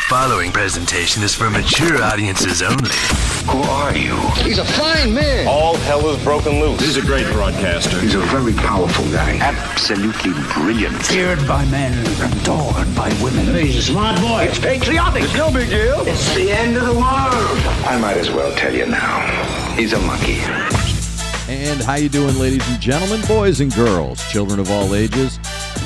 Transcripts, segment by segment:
following presentation is for mature audiences only. Who are you? He's a fine man. All hell is broken loose. He's a great broadcaster. He's a very powerful guy. Absolutely brilliant. Feared by men, adored by women. He's a smart boy. It's patriotic. It's no big deal. It's the end of the world. I might as well tell you now. He's a monkey. And how you doing, ladies and gentlemen, boys and girls, children of all ages?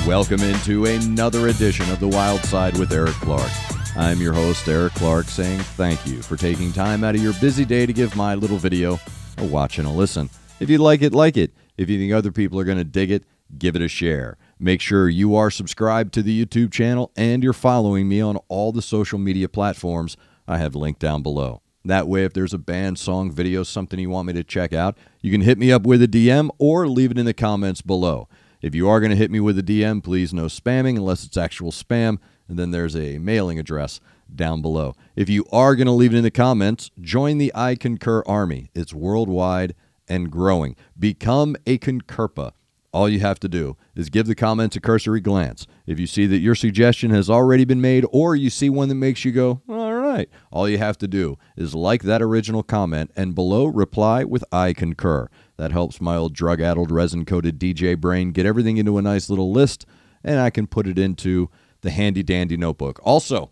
Welcome into another edition of The Wild Side with Eric Clark. I'm your host, Eric Clark, saying thank you for taking time out of your busy day to give my little video a watch and a listen. If you like it, like it. If you think other people are going to dig it, give it a share. Make sure you are subscribed to the YouTube channel and you're following me on all the social media platforms I have linked down below. That way, if there's a band, song, video, something you want me to check out, you can hit me up with a DM or leave it in the comments below. If you are going to hit me with a DM, please no spamming unless it's actual spam, and then there's a mailing address down below. If you are going to leave it in the comments, join the I Concur Army. It's worldwide and growing. Become a Concurpa. All you have to do is give the comments a cursory glance. If you see that your suggestion has already been made or you see one that makes you go, all right, all you have to do is like that original comment and below reply with I concur. That helps my old drug-addled, resin-coated DJ brain get everything into a nice little list, and I can put it into the handy-dandy notebook. Also,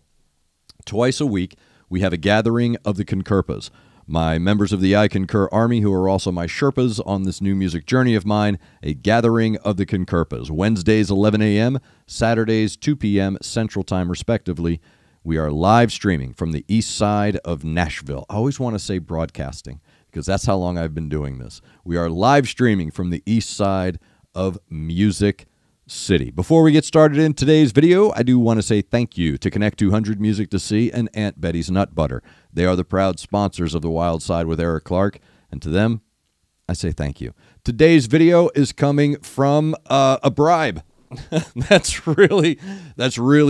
twice a week, we have a gathering of the Concurpas. My members of the I Concur Army, who are also my Sherpas on this new music journey of mine, a gathering of the Concurpas. Wednesdays, 11 a.m., Saturdays, 2 p.m. Central Time, respectively. We are live streaming from the east side of Nashville. I always want to say broadcasting, because that's how long I've been doing this. We are live streaming from the east side of Music City. Before we get started in today's video, I do want to say thank you to Connect 200 Music to See and Aunt Betty's Nut Butter. They are the proud sponsors of The Wild Side with Eric Clark, and to them, I say thank you. Today's video is coming from a bribe. That's really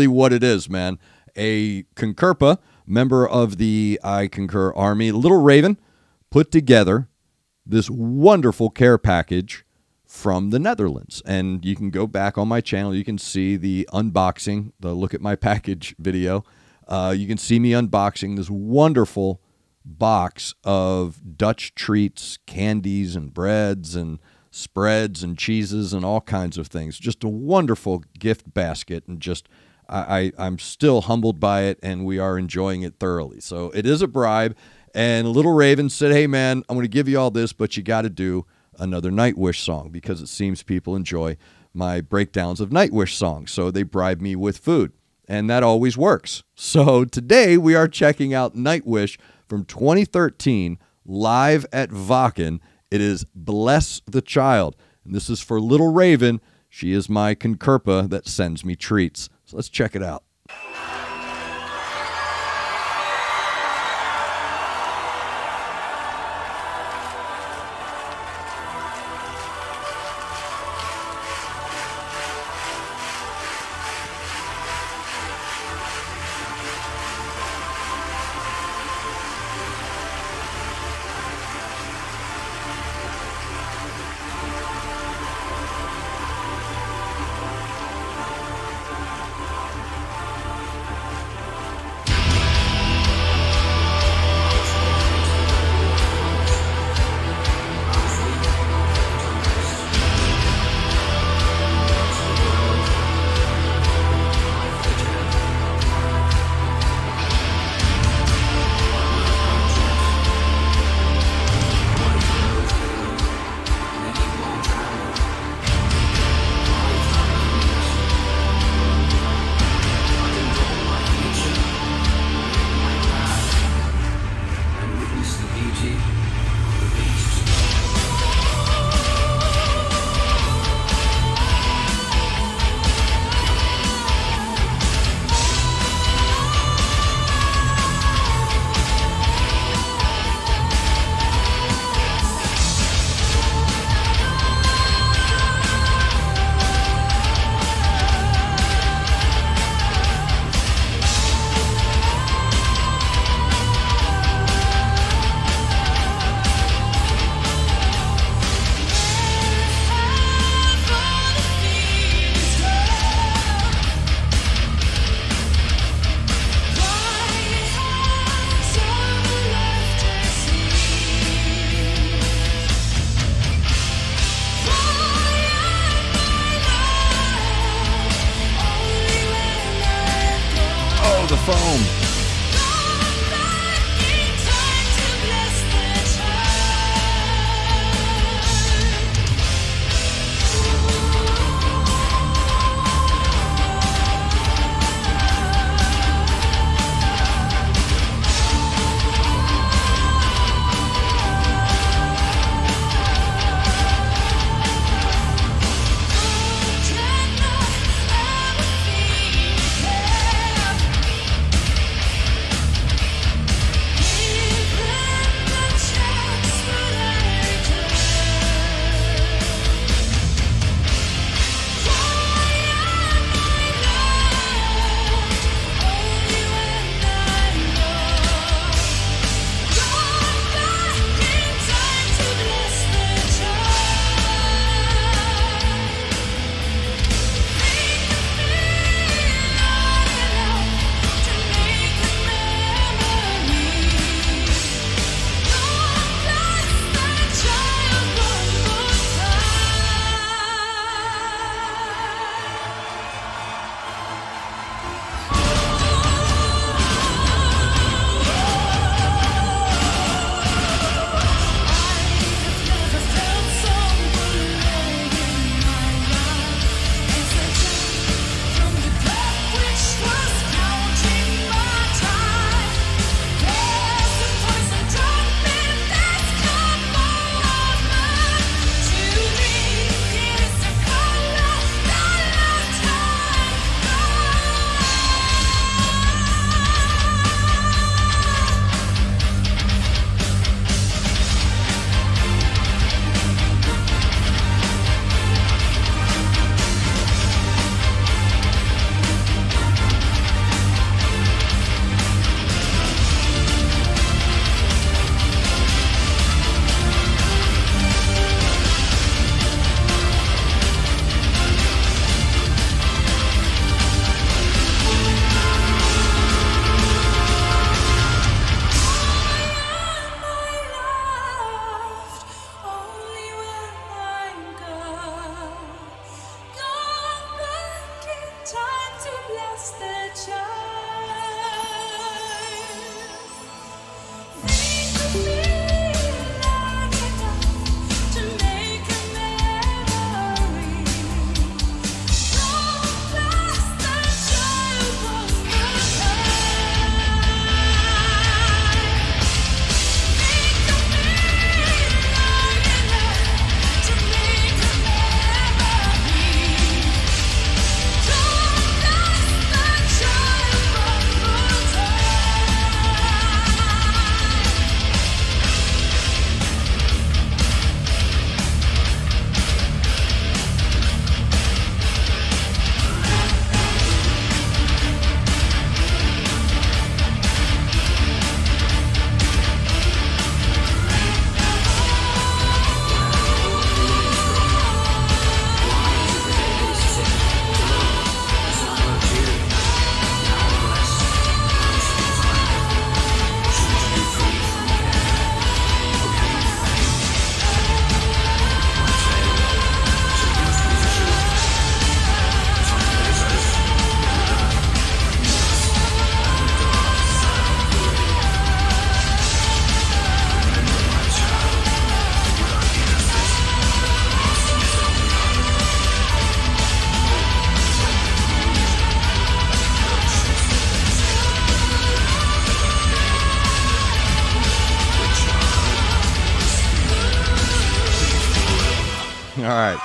what it is, man. A Concurpa, member of the I Concur Army, Little Raven, put together this wonderful care package from the Netherlands. And you can go back on my channel. You can see the unboxing, the look at my package video. You can see me unboxing this wonderful box of Dutch treats, candies, and breads, and spreads, and cheeses, and all kinds of things. Just a wonderful gift basket, and just I'm still humbled by it, and we are enjoying it thoroughly. So it is a bribe, and Little Raven said, hey, man, I'm going to give you all this, but you got to do another Nightwish song, because it seems people enjoy my breakdowns of Nightwish songs. So they bribe me with food, and that always works. So today we are checking out Nightwish from 2013 live at Wacken. It is Bless the Child, and this is for Little Raven. She is my Concurpa that sends me treats. So let's check it out. of the foam. All right.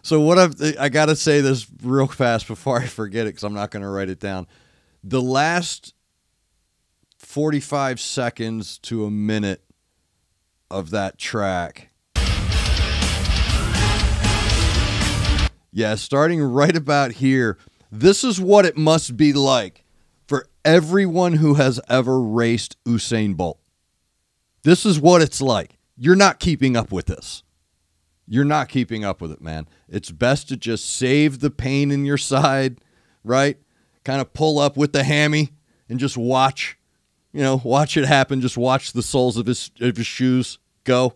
So what I got to say this real fast before I forget it because I'm not going to write it down. The last 45 seconds to a minute of that track. Yeah, starting right about here. This is what it must be like for everyone who has ever raced Usain Bolt. This is what it's like. You're not keeping up with this. You're not keeping up with it, man. It's best to just save the pain in your side, right? Kind of pull up with the hammy and just watch, watch it happen. Just watch the soles of his shoes go.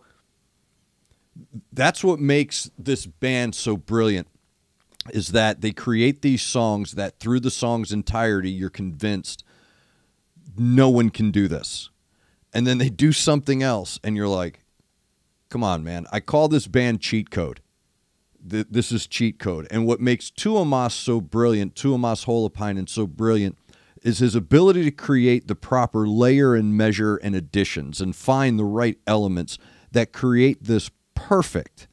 That's what makes this band so brilliant. is that they create these songs that through the song's entirety, you're convinced no one can do this. And then they do something else, and you're like, come on, man. I call this band Cheat Code. This is Cheat Code. And what makes Tuomas so brilliant, Tuomas Holopainen so brilliant, is his ability to create the proper layer and measure and additions and find the right elements that create this perfect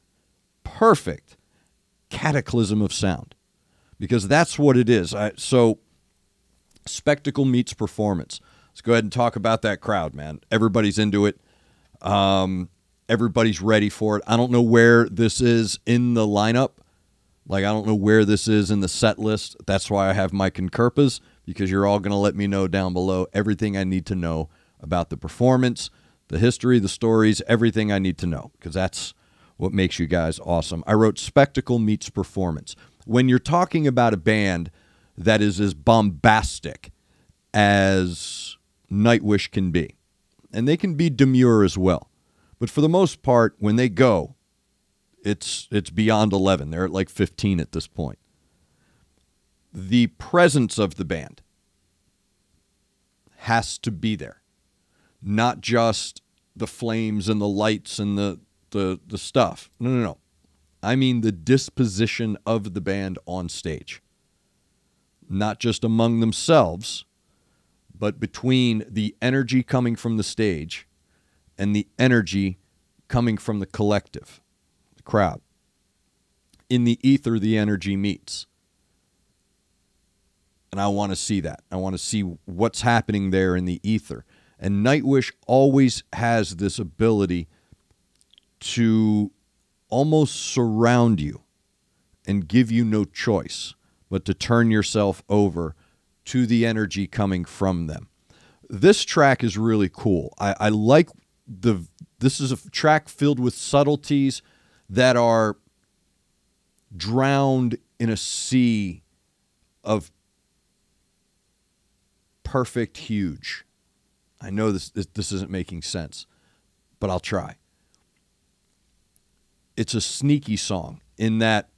cataclysm of sound. Because that's what it is. So spectacle meets performance. Let's go ahead and talk about that crowd, man. Everybody's into it. Everybody's ready for it. I don't know where this is in the lineup. Like, I don't know where this is in the set list. That's why I have my concurpas, because you're all going to let me know down below everything I need to know about the performance, the history, the stories, everything I need to know, because that's what makes you guys awesome. I wrote spectacle meets performance. When you're talking about a band that is as bombastic as Nightwish can be, and they can be demure as well, but for the most part, when they go, it's beyond 11. They're at like 15 at this point. The presence of the band has to be there, not just the flames and the lights and the stuff. No. I mean the disposition of the band on stage, not just among themselves, but between the energy coming from the stage and the energy coming from the collective, the crowd. In the ether, the energy meets. And I want to see that. I want to see what's happening there in the ether. And Nightwish always has this ability to almost surround you and give you no choice but to turn yourself over to the energy coming from them. This track is really cool. I like this is a track filled with subtleties that are drowned in a sea of perfect huge. I know this isn't making sense, but I'll try. It's a sneaky song in that,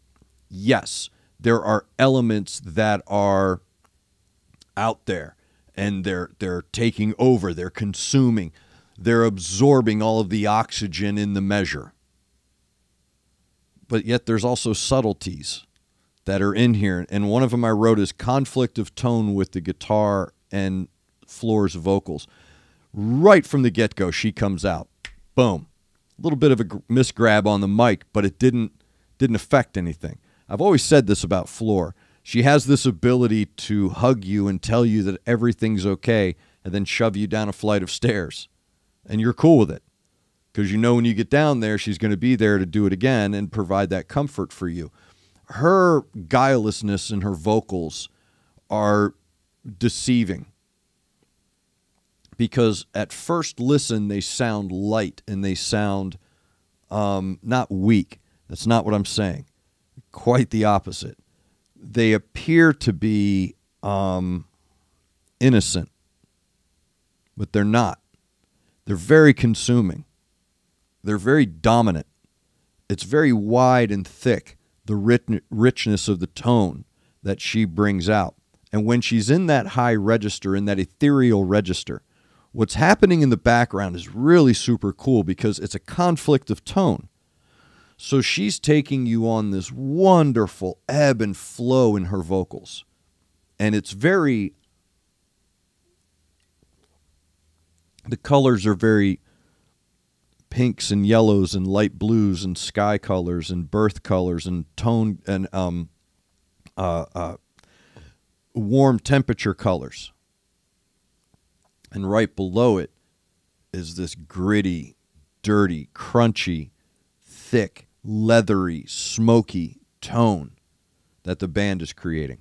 yes, there are elements that are out there and they're taking over, they're consuming, they're absorbing all of the oxygen in the measure. But yet there's also subtleties that are in here. And one of them I wrote is conflict of tone with the guitar and Floor's vocals. Right from the get-go, she comes out. Boom. A little bit of a misgrab on the mic, but it didn't affect anything. I've always said this about Floor. She has this ability to hug you and tell you that everything's okay and then shove you down a flight of stairs. And you're cool with it because you know when you get down there, she's going to be there to do it again and provide that comfort for you. Her guilelessness in her vocals are deceiving because at first listen, they sound light and they sound not weak. That's not what I'm saying. Quite the opposite. They appear to be innocent, but they're not. They're very consuming. They're very dominant. It's very wide and thick, the richness of the tone that she brings out. And when she's in that high register, in that ethereal register, what's happening in the background is really super cool because it's a conflict of tone. So she's taking you on this wonderful ebb and flow in her vocals. And it's very, the colors are very pinks and yellows and light blues and sky colors and birth colors and tone and warm temperature colors. And right below it is this gritty, dirty, crunchy, thick, leathery, smoky tone that the band is creating.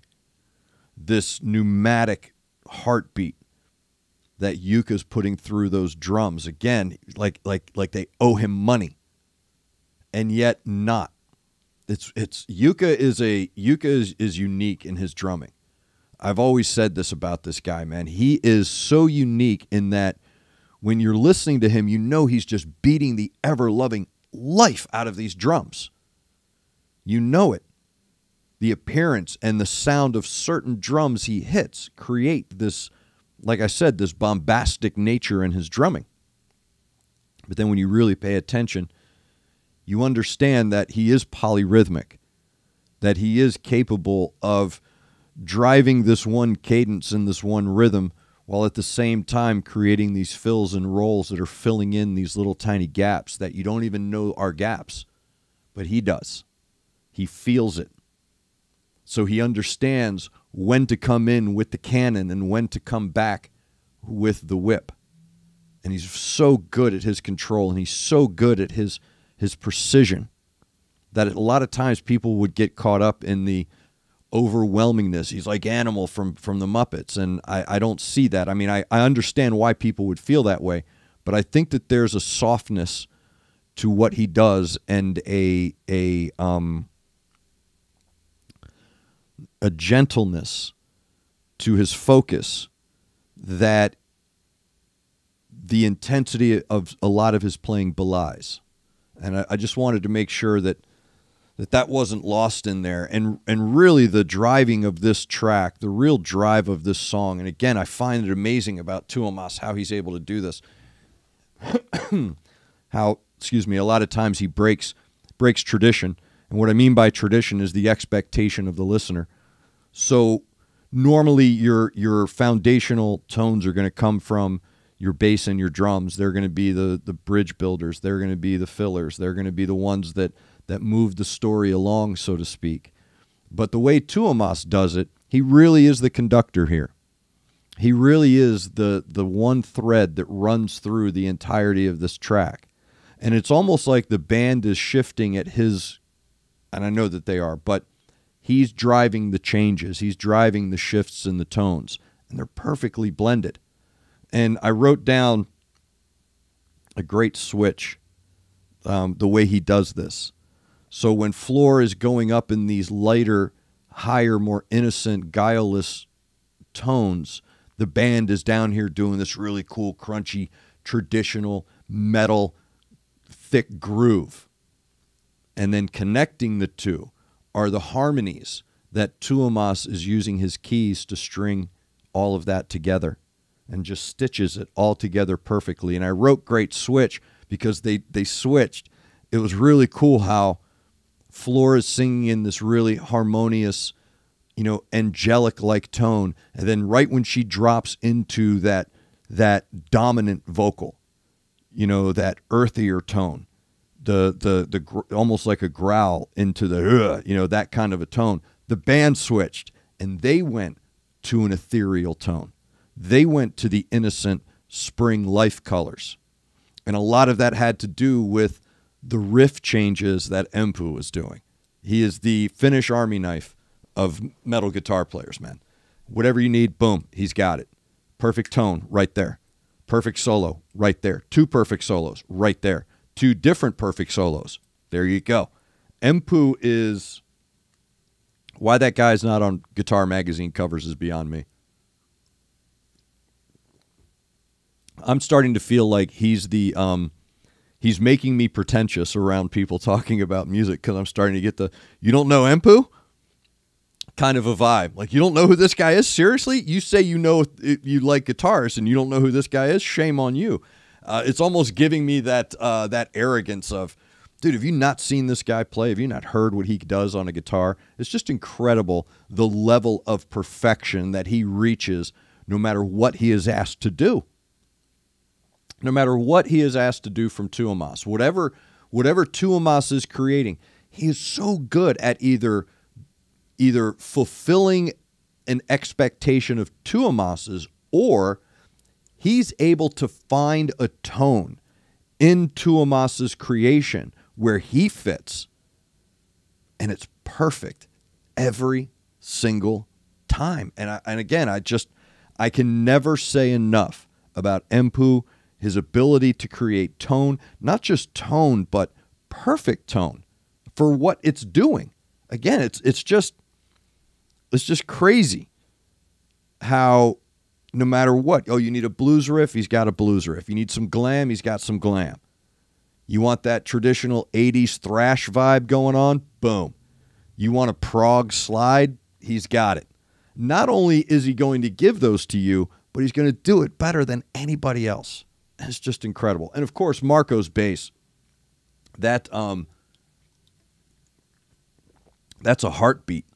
This pneumatic heartbeat that Yuka's putting through those drums. Again, like they owe him money. And yet not. Yuka is unique in his drumming. I've always said this about this guy, man. He is so unique in that when you're listening to him, you know he's just beating the ever-loving life out of these drums. You know it the appearance and the sound of certain drums he hits create this, like I said, this bombastic nature in his drumming. But then when you really pay attention, you understand that he is polyrhythmic, that he is capable of driving this one cadence and this one rhythm while at the same time creating these fills and rolls that are filling in these little tiny gaps that you don't even know are gaps. But he does. He feels it. So he understands when to come in with the cannon and when to come back with the whip. And he's so good at his control, and he's so good at his precision that a lot of times people would get caught up in the overwhelmingness. He's like Animal from the Muppets, and I don't see that. I mean, I understand why people would feel that way, but I think that there's a softness to what he does and a gentleness to his focus that the intensity of a lot of his playing belies. And I just wanted to make sure that wasn't lost in there. And really the driving of this track, the real drive of this song, and again, I find it amazing about Tuomas, how he's able to do this. How, a lot of times he breaks tradition. And what I mean by tradition is the expectation of the listener. So normally your foundational tones are going to come from your bass and your drums. They're going to be the bridge builders. They're going to be the fillers. They're going to be the ones that move the story along, so to speak. But the way Tuomas does it, he really is the conductor here. He really is the one thread that runs through the entirety of this track. And it's almost like the band is shifting at his, and I know that they are, but he's driving the changes. He's driving the shifts in the tones, and they're perfectly blended. And I wrote down a great switch, the way he does this. So when Floor is going up in these lighter, higher, more innocent, guileless tones, the band is down here doing this really cool, crunchy, traditional, metal, thick groove. And then connecting the two are the harmonies that Tuomas is using his keys to string all of that together and just stitches it all together perfectly. And I wrote great switch because they switched. It was really cool how Floor is singing in this really harmonious, angelic-like tone, and then right when she drops into that dominant vocal, that earthier tone, the almost like a growl into the that kind of a tone, the band switched and they went to an ethereal tone. They went to the innocent spring life colors, and a lot of that had to do with the riff changes that Empu was doing. He is the Finnish army knife of metal guitar players, man. Whatever you need, boom, he's got it. Perfect tone, right there. Perfect solo, right there. 2 perfect solos, right there. 2 different perfect solos. There you go. Empu is... Why that guy's not on Guitar Magazine covers is beyond me. I'm starting to feel like he's the... He's making me pretentious around people talking about music because I'm starting to get the, you don't know Empu? Kind of a vibe. Like, you don't know who this guy is? Seriously? You say you know you like guitars and you don't know who this guy is? Shame on you. It's almost giving me that arrogance of, dude, have you not seen this guy play? Have you not heard what he does on a guitar? It's just incredible the level of perfection that he reaches no matter what he is asked to do. No matter what he is asked to do from Tuomas, whatever Tuomas is creating, he is so good at either fulfilling an expectation of Tuomas's, or he's able to find a tone in Tuomas's creation where he fits, and it's perfect every single time. And again, I can never say enough about Empu. His ability to create tone, not just tone, but perfect tone for what it's doing. Again, it's just crazy how no matter what, you need a blues riff, he's got a blues riff. You need some glam, he's got some glam. You want that traditional 80s thrash vibe going on? Boom. You want a prog slide? He's got it. Not only is he going to give those to you, but he's going to do it better than anybody else. It's just incredible. And of course, Marco's bass. That's a heartbeat.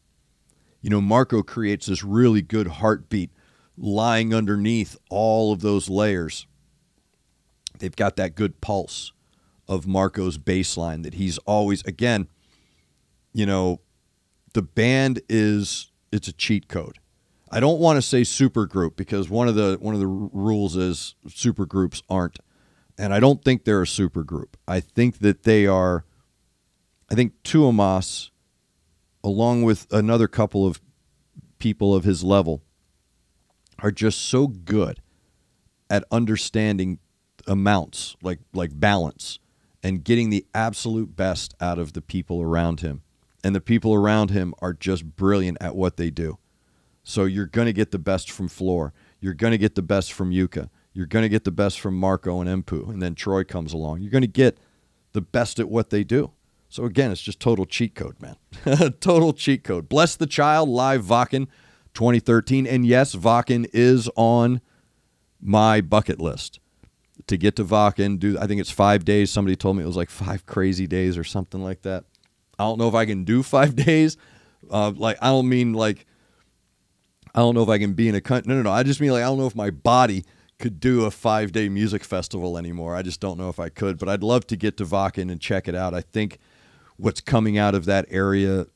You know, Marco creates this really good heartbeat lying underneath all of those layers. They've got that good pulse of Marco's bass line that he's always, again, you know, the band it's a cheat code. I don't want to say supergroup because one of the rules is supergroups aren't. And I don't think they're a supergroup. I think that they are, I think Tuomas, along with another couple of people of his level, are just so good at understanding amounts, like balance, and getting the absolute best out of the people around him. And the people around him are just brilliant at what they do. So you're going to get the best from Floor. You're going to get the best from Yuka. You're going to get the best from Marco and Empu. And then Troy comes along. You're going to get the best at what they do. So again, it's just total cheat code, man. Total cheat code. Bless the Child, live Wacken 2013. And yes, Wacken is on my bucket list. To get to Wacken, I think it's 5 days. Somebody told me it was like 5 crazy days or something like that. I don't know if I can do 5 days. I don't know if I can be in a country. No. I just mean I don't know if my body could do a 5-day music festival anymore. I just don't know if I could. But I'd love to get to Wacken and check it out. I think what's coming out of that area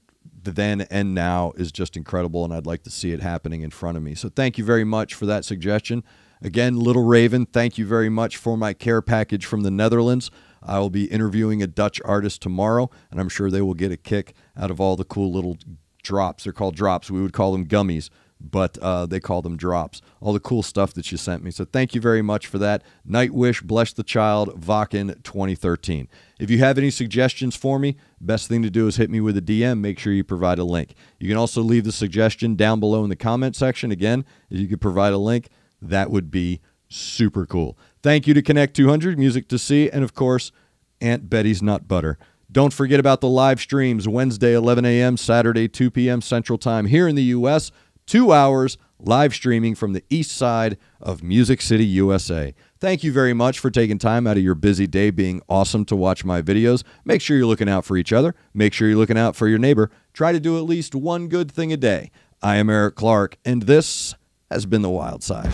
then and now is just incredible, and I'd like to see it happening in front of me. So thank you very much for that suggestion. Again, Little Raven, thank you very much for my care package from the Netherlands. I will be interviewing a Dutch artist tomorrow, and I'm sure they will get a kick out of all the cool little drops. They're called drops. We would call them gummies, but they call them drops. All the cool stuff that you sent me. So thank you very much for that. Nightwish, Bless the Child, Wacken 2013. If you have any suggestions for me, best thing to do is hit me with a DM. Make sure you provide a link. You can also leave the suggestion down below in the comment section. Again, if you could provide a link, that would be super cool. Thank you to Connect 200, Music to See, and of course, Aunt Betty's Nut Butter. Don't forget about the live streams, Wednesday 11 a.m., Saturday 2 p.m. Central Time here in the U.S., 2 hours live streaming from the east side of Music City, USA. Thank you very much for taking time out of your busy day being awesome to watch my videos. Make sure you're looking out for each other. Make sure you're looking out for your neighbor. Try to do at least one good thing a day. I am Eric Clark, and this has been The Wild Side.